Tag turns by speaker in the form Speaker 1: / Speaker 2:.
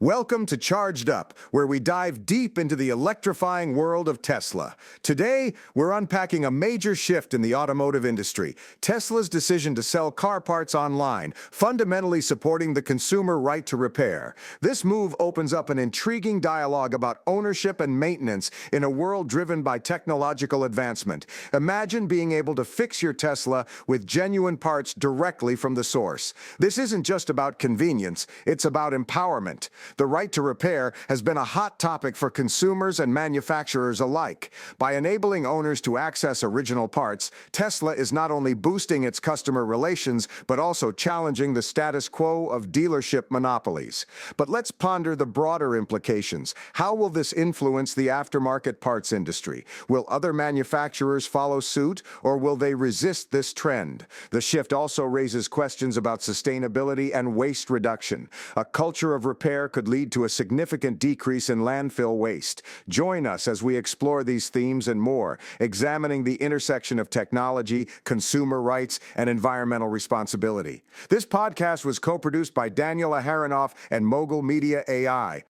Speaker 1: Welcome to Charged Up, where we dive deep into the electrifying world of Tesla. Today, we're unpacking a major shift in the automotive industry, Tesla's decision to sell car parts online, fundamentally supporting the consumer right to repair. This move opens up an intriguing dialogue about ownership and maintenance in a world driven by technological advancement. Imagine being able to fix your Tesla with genuine parts directly from the source. This isn't just about convenience, it's about empowerment. The right to repair has been a hot topic for consumers and manufacturers alike. By enabling owners to access original parts, Tesla is not only boosting its customer relations, but also challenging the status quo of dealership monopolies. But let's ponder the broader implications. How will this influence the aftermarket parts industry? Will other manufacturers follow suit, or will they resist this trend? The shift also raises questions about sustainability and waste reduction. A culture of repair could lead to a significant decrease in landfill waste. Join us as we explore these themes and more, examining the intersection of technology, consumer rights, and environmental responsibility. This podcast was co-produced by Daniel Aharonoff and Mogul Media AI.